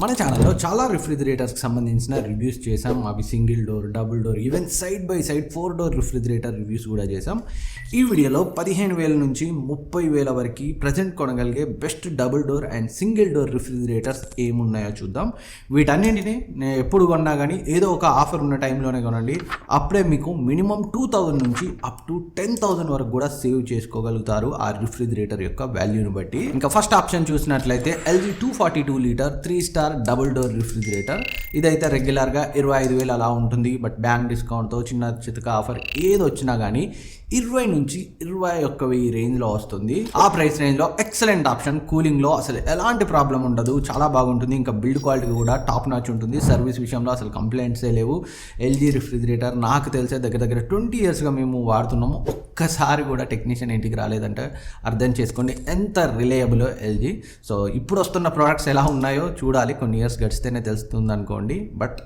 మన ఛానల్లో చాలా రిఫ్రిజిరేటర్స్కి సంబంధించిన రివ్యూస్ చేసాం. అవి single door, double door, even side by side 4 door refrigerator reviews కూడా చేసాం. ఈ వీడియోలో 15,000 నుంచి 30,000 వరకు ప్రజెంట్ కొనగలిగే best double door and single door refrigerators ఏమున్నాయో చూద్దాం. వీటన్నింటినీ నేను ఎప్పుడు కొన్నా కానీ ఏదో ఒక ఆఫర్ ఉన్న టైంలోనే కొనండి. అప్పుడే మీకు మినిమం 2,000 నుంచి అప్ టు 10,000 వరకు కూడా సేవ్ చేసుకోగలుగుతారు ఆ రిఫ్రిజిరేటర్ యొక్క వాల్యూని బట్టి. ఇంకా ఫస్ట్ ఆప్షన్ చూసినట్లయితే LG 242 litre 3 star double door refrigerator. ఇదైతే రెగ్యులర్గా 25,000 అలా ఉంటుంది. బట్ బ్యాంక్ డిస్కౌంట్తో చిన్న చితక ఆఫర్ ఏది వచ్చినా కానీ 20 నుంచి 21,000 రేంజ్లో వస్తుంది. ఆ ప్రైస్ రేంజ్లో ఎక్సలెంట్ ఆప్షన్. కూలింగ్లో అసలు ఎలాంటి ప్రాబ్లం ఉండదు, చాలా బాగుంటుంది. ఇంకా బిల్డ్ క్వాలిటీ కూడా టాప్ నాచ్ ఉంటుంది. సర్వీస్ విషయంలో అసలు కంప్లైంట్సే లేవు. LG రిఫ్రిజిరేటర్ నాకు తెలిసే దగ్గర 20 ఇయర్స్గా మేము వాడుతున్నాము. ఒక్కసారి కూడా టెక్నీషియన్ ఇంటికి రాలేదంటే అర్థం చేసుకోండి ఎంత రిలయబుల్ LG. సో ఇప్పుడు వస్తున్న ప్రోడక్ట్స్ ఎలా ఉన్నాయో చూడాలి, కొన్ని ఇయర్స్ గడిస్తేనే తెలుస్తుంది అనుకోండి. బట్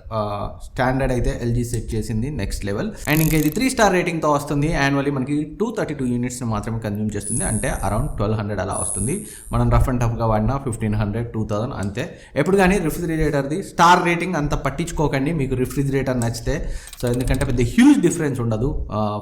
స్టాండర్డ్ అయితే LG సెట్ చేసింది నెక్స్ట్ లెవెల్. అండ్ ఇంకా ఇది 3 స్టార్ రేటింగ్తో వస్తుంది. యాన్యువల్లీ మనకి 232 యూనిట్స్ని మాత్రమే కన్జ్యూమ్ చేస్తుంది. అంటే అరౌండ్ 1,200 అలా వస్తుంది. మనం రఫ్ అండ్ టఫ్గా వాడినా 1,500, 2,000 అంతే. ఎప్పుడు కానీ రిఫ్రిజిరేటర్ది స్టార్ రేటింగ్ అంత పట్టించుకోకండి మీకు రిఫ్రిజిరేటర్ నచ్చితే. సో ఎందుకంటే పెద్ద హ్యూజ్ డిఫరెన్స్ ఉండదు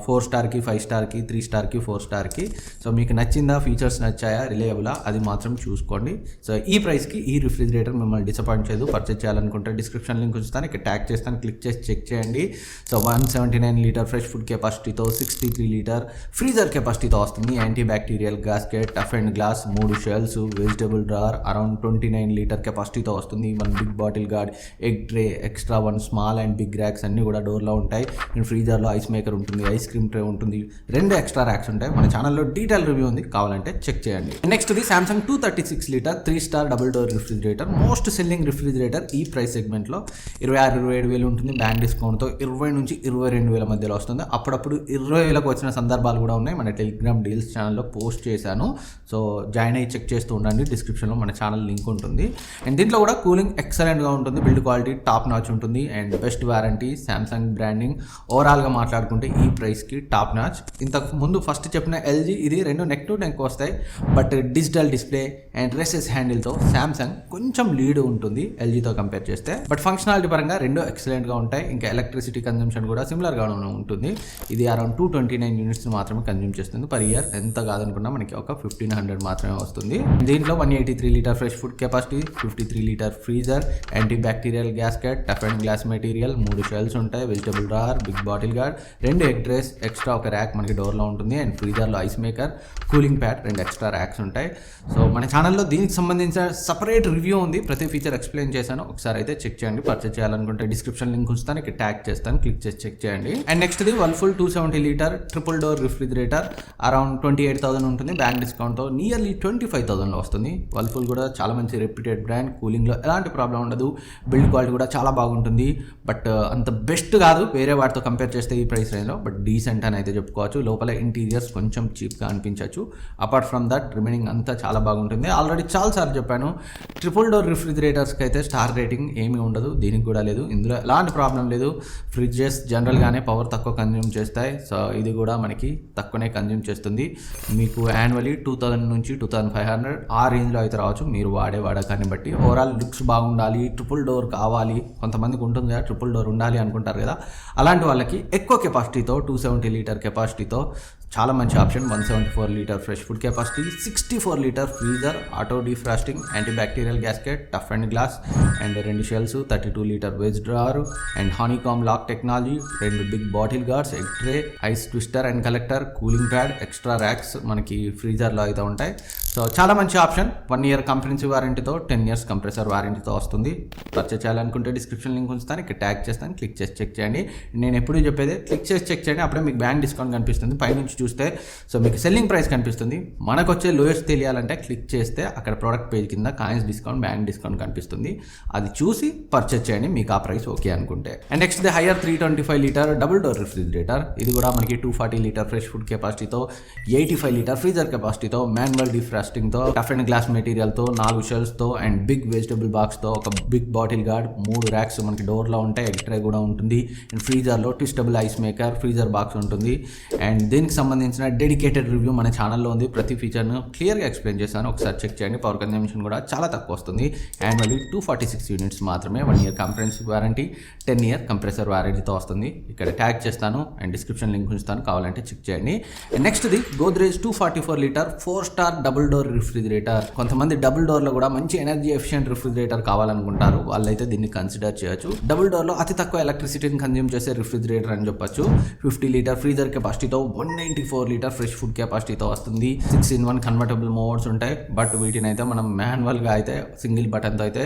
4 స్టార్కి 5 స్టార్కి 3 స్టార్కి 4 స్టార్కి. సో మీకు నచ్చిందా, ఫీచర్స్ నచ్చాయా, రిలయబులా, అది మాత్రం చూసుకోండి. సో ఈ ప్రైస్కి ఈ రిఫ్రిజిరేటర్ మిమ్మల్ని డిసప్పాయింట్ చేయదు. పర్చేజ్ చేయాలనుకుంటే డిస్క్రిప్షన్ లింక్ ఉంచుతాను, ఇక్కడ ట్యాగ్ చేస్తాను, క్లిక్ చేసి చెక్ చేయండి. సో 179 లీటర్ ఫ్రెష్ ఫుడ్ కెపాసిటీతో 63 లీటర్ ఫ్రీజర్ కెపాసిటీతో వస్తుంది. Antibacterial gasket, toughened glass, 3 shelves, vegetable drawer, around 29 litre కెపాసిటీతో వస్తుంది. 1 big bottle guard, egg tray, extra 1 small and big racks అన్నీ కూడా డోర్లో ఉంటాయి. అండ్ ఫ్రీజర్లో ఐస్ మేకర్ ఉంటుంది, ఐస్ క్రీమ్ ట్రే ఉంటుంది, 2 ఎక్స్ట్రా ర్యాక్స్ ఉంటాయి. మన ఛానల్లో డీటెయిల్ రివ్యూ ఉంది, కావాలంటే చెక్ చేయండి. నెక్స్ట్ ఇది Samsung 236 litre 3 star double door refrigerator. Most selling refrigerator ఈ ప్రైస్ సెగ్మెంట్లో. 26,000-27,000 ఉంటుంది. బ్యాంక్ డిస్కౌంట్తో 20 నుంచి 22,000 మధ్యలో వస్తుంది. అప్పుడప్పుడు 20,000కి వచ్చిన సందర్భాలు కూడా ఉన్నాయి. మన టెలిగ్రామ్ డీల్స్ ఛానల్లో పోస్ట్ చేశాను. సో జాయిన్ అయ్యి చెక్ చేస్తూ ఉండండి. డిస్క్రిప్షన్లో మన ఛానల్ లింక్ ఉంటుంది. అండ్ దీంట్లో కూడా కూలింగ్ ఎక్సలెంట్గా ఉంటుంది. బిల్డ్ క్వాలిటీ టాప్ నాచ్ ఉంటుంది. And best warranty, Samsung branding. ఓవరాల్గా మాట్లాడుకుంటే ఈ ప్రైస్కి టాప్ నాచ్. ఇంతకు ముందు ఫస్ట్ చెప్పిన LG ఇది 2 నెక్ టు నెక్ వస్తాయి. But digital display and recess హ్యాండిల్తో శాంసంగ్ కొంచెం లీడ్ ఉంటుంది LGతో కంపేర్ చేస్తే. బట్ ఫంక్షనాలిటీ పరంగా 2 ఎక్సలెంట్గా ఉంటాయి. ఇంకా ఎలక్ట్రిసిటీ కన్జంప్షన్ కూడా సిమిలర్గా ఉంటుంది. ఇది అరౌండ్ 229 యూనిట్స్ మాత్రమే కన్జ్యూమ్ చేస్తుంది పర్ ఇయర్. ఎంత కాదనుకున్నా మనకి ఒక 1,500 మాత్రమే వస్తుంది. దీంట్లో 183 litre fresh food capacity, 53 litre freezer, antibacterial gasket, toughened glass material, 3 shelves ఉంటాయి, vegetable drawer, big bottle guard, 2 egg trays, extra ఒక ర్యాక్ మనకి డోర్లో ఉంటుంది. అండ్ ఫ్రీజర్లో ice maker, cooling pad, 2 extra racks ఉంటాయి. సో మన ఛానల్లో దీనికి సంబంధించిన సపరేట్ రివ్యూ ఉంది. ప్రతి ఫీచర్ ఎక్స్ప్లెయిన్ చేశాను, ఒకసారి అయితే చెక్ చేయండి. పర్చేజ్ చేయాలనుకుంటే డిస్క్రిప్షన్ లింక్ ఉంచుతాను, ఇక్కడ ట్యాగ్ చేస్తాను, క్లిక్ చేసి చెక్ చేయండి. అండ్ నెక్స్ట్ ఇది Whirlpool 270 litre triple door refrigerator. Around 28,000 ఉంటుంది. బ్యాంక్ డిస్కౌంట్తో నియర్లీ 25,000లో వస్తుంది. వర్ల్ఫుల్ కూడా చాలా మంచి రెప్యూటెడ్ బ్రాండ్. కూలింగ్లో ఎలాంటి ప్రాబ్లం ఉండదు. బిల్డ్ క్వాలిటీ కూడా చాలా బాగుంటుంది. బట్ అంత బెస్ట్ కాదు వేరే వాటితో కంపేర్ చేస్తే ఈ ప్రైస్ రేంజ్లో. బట్ డీసెంట్ అని అయితే చెప్పుకోవచ్చు. లోపల ఇంటీరియర్స్ కొంచెం చీప్గా అనిపించవచ్చు. అపార్ట్ ఫ్రమ్ దట్ రిమైనింగ్ అంతా చాలా బాగుంటుంది. ఆల్రెడీ చాలాసార్లు చెప్పాను, ట్రిపుల్ డోర్ రిఫ్రిజిరేటర్స్కి అయితే స్టార్ రేటింగ్ ఏమీ ఉండదు. దీనికి కూడా లేదు. ఇందులో ఎలాంటి ప్రాబ్లం లేదు. ఫ్రిడ్జెస్ జనరల్గానే పవర్ తక్కువ కన్జ్యూమ్ చేస్తాయి. సో ఇది కూడా మనకి తక్కువనే కన్జ్యూమ్ చేస్తుంది. మీకు యాన్యువల్లీ 2,000 నుంచి 2,500 ఆ రేంజ్లో అయితే రావచ్చు, మీరు వాడకాన్ని బట్టి. ఓవరాల్ లుక్స్ బాగుండాలి, ట్రిపుల్ డోర్ కావాలి, కొంతమందికి ఉంటుంది కదా ట్రిపుల్ డోర్ ఉండాలి అనుకుంటారు కదా, అలాంటి వాళ్ళకి ఎక్కువ కెపాసిటీతో 270 లీటర్ కెపాసిటీతో చాలా మంచి option. 174 litre fresh food capacity, 64 litre freezer, auto defrosting, antibacterial gasket, toughened glass, and 2 shelves, 32 litre veg drawer, and honeycomb lock technology, 2 big bottle guards, egg tray, ice twister and collector, cooling pad, extra racks మనకి ఫ్రీజర్లో అయితే ఉంటాయి. So చాలా మంచి option. 1 year comprehensive వారంటీతో, 10 years compressor వారంటీతో వస్తుంది. Purchase చేయాలనుకుంటే డిస్క్రిప్షన్ లింక్ ఉంచుతాను, ఇక్కడ ట్యాగ్ చేస్తాను, క్లిక్ చేసి చెక్ చేయండి. నేను ఎప్పుడు చెప్పేది క్లిక్ చేసి చెక్ చేయండి, అప్పుడే మీకు బ్యాంక్ డిస్కౌంట్ కనిపిస్తుంది. పైనుంచి చూస్తే సో మీకు సెల్లింగ్ ప్రైస్ కనిపిస్తుంది. మనకు వచ్చే లోయెస్ట్ తెలియాలంటే క్లిక్ చేస్తే అక్కడ ప్రోడక్ట్ పేజ్ కింద కాయిన్స్ డిస్కౌంట్, బ్యాంక్ డిస్కౌంట్ కనిపిస్తుంది. అది చూసి పర్చేజ్ చేయండి మీకు ఆ ప్రైస్ ఓకే అనుకుంటే. And next the Haier 325 litre double door refrigerator. ఇది కూడా మనకి 240 140 లీటర్ ఫ్రెష్ ఫుడ్ కెపాసిటీతో, 85 లీటర్ ఫ్రీజర్ కెపాసిటీతో, మాన్యువల్ డిఫ్రాస్టింగ్తో, టఫ్ అండ్ గ్లాస్ మెటీరియల్తో, 4 షెల్స్తో అండ్ బిగ్ వెజిటబుల్ బాక్స్తో, ఒక బిగ్ బాటిల్ గార్డ్, 3 ర్యాక్స్ మనకి డోర్లో ఉంటాయి, ఎగ్ ట్రే కూడా ఉంటుంది. అండ్ ఫ్రీజర్లో twistable ice maker, freezer box ఉంటుంది. అండ్ దీనికి సంబంధించిన డెడికేటెడ్ రివ్యూ మన ఛానల్లో ఉంది. ప్రతి ఫీచర్ను క్లియర్గా ఎక్స్ప్లెయిన్ చేశాను, ఒకసారి చెక్ చేయండి. పవర్ కన్జంప్షన్ కూడా చాలా తక్కువ వస్తుంది. యాన్యువల్లీ 246 యూనిట్స్ మాత్రమే. 1 year comprehensive warranty, 10 year compressor వారంటీతో వస్తుంది. ఇక్కడ ట్యాగ్ చేస్తాను అండ్ డిస్క్రిప్షన్ లింక్ ఉంచుతాను, కావాలంటే చెక్ చేయండి. అండ్ నెక్స్ట్ది Godrej 244 litre 4-star double door refrigerator. కొంతమంది డబుల్ డోర్లో కూడా మంచి ఎనర్జీ ఎఫిషియెంట్ రిఫ్రిజిరేటర్ కావాలనుకుంటారు, వాళ్ళైతే దీన్ని కన్సిడర్ చేయొచ్చు. డబుల్ డోర్లో అతి తక్కువ ఎలక్ట్రిసిటీని కన్జ్యూమ్ చేసే రిఫ్రిజిరేటర్ అని చెప్పొచ్చు. 50 లీటర్ ఫ్రీజర్ కెపాసిటీతో, 194 లీటర్ ఫ్రెష్ ఫుడ్ కెపాసిటీతో వస్తుంది. 6-in-1 కన్వర్టబుల్ మోడ్స్ ఉంటాయి, బట్ వీటిని అయితే మనం మాన్యువల్గా అయితే సింగిల్ బటన్తో అయితే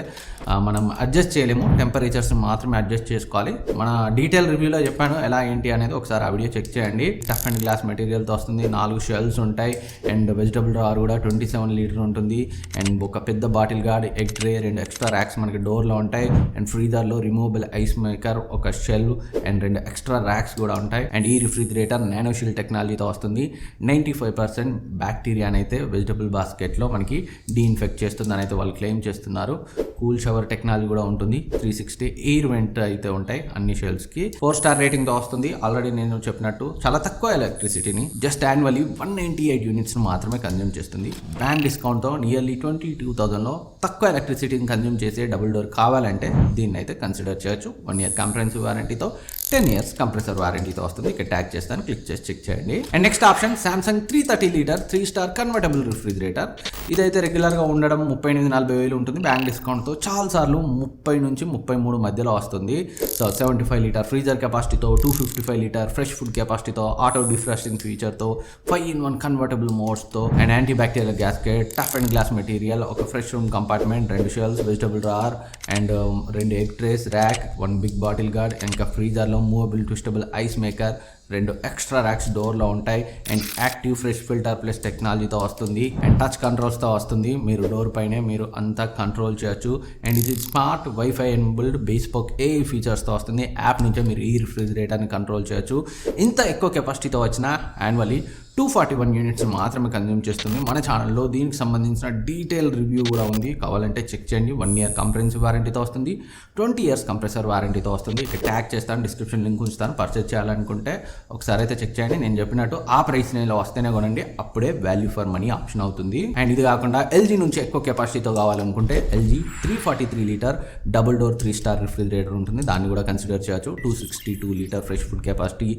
మనం అడ్జస్ట్ చేయలేము, టెంపరేచర్స్ మాత్రమే అడ్జస్ట్ చేసుకోవాలి. మన డీటెయిల్ రివ్యూలో చెప్పాను ఎలా ఏంటి అనేది, ఒకసారి ఆ వీడియో చెక్ చేయండి. టఫ్ అండ్ గ్లాస్ మెటీరియల్తో వస్తుంది, 4 షెల్స్ ఉంటాయి అండ్ వెజిటబుల్ డ్రావర్ కూడా 27 లీటర్ ఉంటుంది. అండ్ ఒక పెద్ద bottle guard, egg tray, 2 extra racks మనకి డోర్లో ఉంటాయి. అండ్ ఫ్రీజర్లో రిమూవబుల్ ఐస్ మేకర్, ఒక షెల్ అండ్ 2 ఎక్స్ట్రా ర్యాక్స్ కూడా ఉంటాయి. అండ్ ఈ రిఫ్రిజిరేటర్ నానోషీల్ టెక్నాలజీతో వస్తుంది. 95% బ్యాక్టీరియాని అయితే వెజిటబుల్ బాస్కెట్లో మనకి డీఇన్ఫెక్ట్ చేస్తుందని అయితే వాళ్ళు క్లెయిమ్ చేస్తున్నారు. కూల్ షవర్ టెక్నాలజీ కూడా ఉంటుంది. 360 ఎయిర్ వెంట్ అయితే ఉంటాయి అన్ని షెల్స్కి. 4-star రేటింగ్తో వస్తుంది. ఆల్రెడీ నేను చెప్పినట్టు చాలా తక్కువ ఎలక్ట్రిసిటీని, జస్ట్ యాన్యువల్లీ 198 యూనిట్స్ మాత్రమే కన్జ్యూమ్ చేస్తుంది. బ్రాండ్ డిస్కౌంట్తో నియర్లీ 22,000లో తక్కువ ఎలక్ట్రిసిటీని కన్జ్యూమ్ చేసే డబుల్ డోర్ కావాలంటే దీన్ని అయితే కన్సిడర్ చేయొచ్చు. 1 year కాంప్రహెన్సివ్ వారంటీతో, 10 years కంప్రెసర్ వారంటీతో వస్తుంది. ఇక్కడ ట్యాగ్ చేస్తాను, క్లిక్ చేసి చెక్ చేయండి. And next option Samsung 330 litre 3-star convertible refrigerator. ఇదైతే రెగ్యులర్గా ఉండడం 38-40 వేలు ఉంటుంది. బ్యాంక్ డిస్కౌంట్తో చాలాసార్లు 30 నుంచి 33 మధ్యలో వస్తుంది. సో 75 లీటర్ ఫ్రీజర్ కెపాసిటీతో, 255 లీటర్ ఫ్రెష్ ఫుడ్ కెపాసిటీతో, ఆటో డిఫ్రాస్టింగ్ ఫీచర్తో, 5-in-1 కన్వర్టబుల్ మోడ్స్తో and antibacterial gasket, toughened glass material, ఒక fresh room compartment, 2 shelves, vegetable drawer and 2 egg trays, rack, 1 big bottle guard, ఇంకా ఫ్రీజర్లో movable twistable ice maker, 2 extra racks డోర్లో ఉంటాయి. And active fresh filter plus టెక్నాలజీతో వస్తుంది. And touch కంట్రోల్స్తో వస్తుంది. మీరు door పైనే మీరు అంతా కంట్రోల్ చేయొచ్చు. అండ్ ఇది smart wifi enabled bespoke AI ఫీచర్స్తో వస్తుంది. యాప్ నుంచే మీరు ఈ రిఫ్రిజిరేటర్ని కంట్రోల్ చేయొచ్చు. ఇంత ఎక్కువ కెపాసిటీతో వచ్చిన యాన్యువల్లీ 241 యూనిట్స్ మాత్రమే కన్జ్యూమ్ చేస్తుంది. మన ఛానల్లో దీనికి సంబంధించిన డీటెయిల్ రివ్యూ కూడా ఉంది, కావాలంటే చెక్ చేయండి. 1 year కాంప్రహెన్సివ్ వారంటీతో వస్తుంది, 20 years కంప్రెసర్ వారంటీతో వస్తుంది. ఇక్కడ ట్యాగ్ చేస్తాను, డిస్క్రిప్షన్ లింక్ ఉంచుతాను. పర్చేజ్ చేయాలనుకుంటే ఒకసారి అయితే చెక్ చేయండి. నేను చెప్పినట్టు ఆ ప్రైస్ నేలో వస్తేనే కొనండి, అప్పుడే వాల్యూ ఫర్ మనీ ఆప్షన్ అవుతుంది. అండ్ ఇది కాకుండా ఎల్జీ నుంచి ఎక్కువ కెపాసిటీతో కావాలనుకుంటే LG 343 litre double door 3-star refrigerator ఉంటుంది. దాన్ని కూడా కన్సిడర్ చేయొచ్చు. 262 litre fresh food capacity,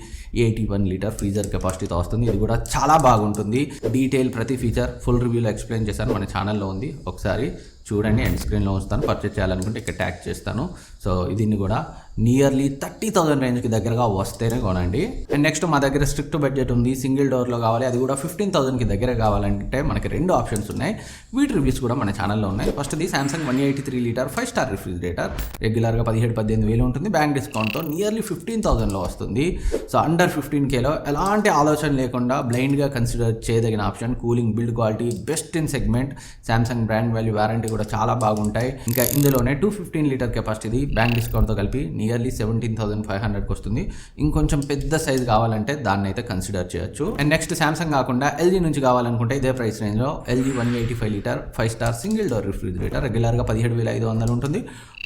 81 litre freezer కెపాసిటీతో వస్తుంది. ఇది కూడా చాలా బాగుంటుంది. డీటెయిల్ ప్రతి ఫీచర్ ఫుల్ రివ్యూలో ఎక్స్ప్లెయిన్ చేశాను, మన ఛానల్లో ఉంది, ఒకసారి చూడండి. అండ్ స్క్రీన్లో ఉంచుతాను. పర్చేజ్ చేయాలనుకుంటే ఇక్కడ ట్యాగ్ చేస్తాను. సో దీన్ని కూడా నియర్లీ 30,000 రేంజ్కి దగ్గరగా వస్తేనే కొనండి. అండ్ నెక్స్ట్ మా దగ్గర స్ట్రిక్ట్ బడ్జెట్ ఉంది, సింగిల్ డోర్లో కావాలి, అది కూడా 15,000కి దగ్గర కావాలంటే మనకి 2 ఆప్షన్స్ ఉన్నాయి. వీటి రివ్యూస్ కూడా మన ఛానల్లో ఉన్నాయి. ఫస్ట్ది Samsung 183 లీటర్ 5-star రిఫ్రిజిరేటర్. రెగ్యులర్గా 17-18 వేలు ఉంటుంది. బ్యాంక్ డిస్కౌంట్తో నియర్లీ 15,000లో వస్తుంది. సో అండర్ 15Kలో ఎలాంటి ఆలోచన లేకుండా బ్లైండ్గా కన్సిడర్ చేయదగిన option. Cooling, build quality best in segment. Samsung brand value warranty కూడా చాలా బాగుంటాయి. ఇంకా ఇందులోనే 215 లీటర్ కెపాసిటీ, బ్యాంక్ డిస్కౌంట్తో కలిపి నియర్లీ 17,500కి వస్తుంది. ఇంకొంచెం పెద్ద సైజ్ కావాలంటే దాన్ని అయితే కన్సిడర్ చేయొచ్చు. అండ్ నెక్స్ట్ సామ్సంగ్ కాకుండా ఎల్జీ నుంచి కావాలనుకుంటే ఇదే ప్రైస్ రేంజ్లో LG 185 litre 5-star single door refrigerator రెగ్యులర్గా 17,500 ఉంటుంది.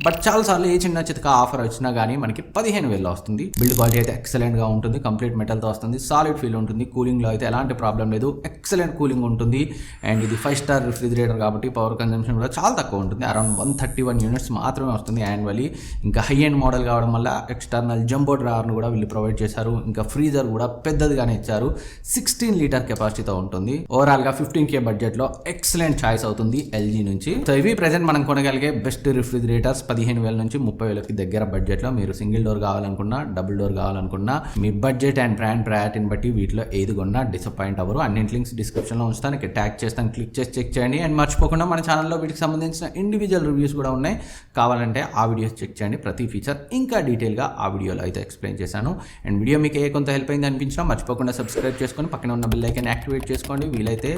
బట్ చాలాసార్లు ఏ చిన్న చితక ఆఫర్ వచ్చినా కానీ మనకి 15,000లో వస్తుంది. బిల్డ్ క్వాలిటీ అయితే ఎక్సలెంట్గా ఉంటుంది, కంప్లీట్ మెటల్తో వస్తుంది, సాలిడ్ ఫీల్ ఉంటుంది. కూలింగ్లో అయితే ఎలాంటి ప్రాబ్లం లేదు, ఎక్సలెంట్ కూలింగ్ ఉంటుంది. అండ్ ఇది 5-star రిఫ్రిజిరేటర్ కాబట్టి పవర్ కన్జంప్షన్ కూడా చాలా తక్కువ ఉంటుంది. అరౌండ్ 131 యూనిట్స్ మాత్రమే వస్తుంది యాన్యువల్లీ. ఇంకా హై ఎండ్ మోడల్ కావడం వల్ల ఎక్స్టర్నల్ జంబో డ్రావర్ను కూడా వీళ్ళు ప్రొవైడ్ చేశారు. ఇంకా ఫ్రీజర్ కూడా పెద్దదిగానే ఇచ్చారు. 16 లీటర్ కెపాసిటీతో ఉంటుంది. ఓవరాల్గా 15K బడ్జెట్లో ఎక్సలెంట్ చాయిస్ అవుతుంది ఎల్జీ నుంచి. సో ఇవి ప్రెజెంట్ మనం కొనగలిగే బెస్ట్ రిఫ్రిజిరేటర్స్ 15,000 నుంచి 30,000కి దగ్గర బడ్జెట్లో. మీరు సింగిల్ డోర్ కావాలనుకున్నా, డబుల్ డోర్ కావాలనుకున్నా, మీ బడ్జెట్ అండ్ బ్రాండ్ ప్రయారిటీని బట్టి వీటిలో ఏది కొన్నా డిసప్పాయింట్ అవ్వరు. అన్నింటి లింక్స్ డిస్క్రిప్షన్లో ఉంచుతాను, ఇక్కడ ట్యాగ్ చేస్తాను, క్లిక్ చేసి చెక్ చేయండి. అండ్ మర్చిపోకుండా మన ఛానల్లో వీటికి సంబంధించిన ఇండివిజువల్ రివ్యూస్ కూడా ఉన్నాయి, కావాలంటే ఆ వీడియోస్ చెక్ చేయండి. ప్రతి ఫీచర్ ఇంకా డీటెయిల్గా ఆ వీడియోలో అయితే ఎక్స్ప్లెయిన్ చేశాను. అండ్ వీడియో మీకు కొంత హెల్ప్ అయింది అనిపించినా మర్చిపోకుండా సబ్స్క్రైబ్ చేసుకొని పక్కన ఉన్న బెల్ ఐకాన్ యాక్టివేట్ చేసుకోండి. వీలైతే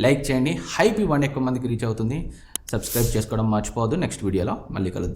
లైక్ చేయండి. హైప్ ఇవ్వండి, ఎక్కువ మందికి రీచ్ అవుతుంది. సబ్స్క్రైబ్ చేసుకోవడం మర్చిపోవద్దు. నెక్స్ట్ వీడియోలో మళ్ళీ కలుద్దాం.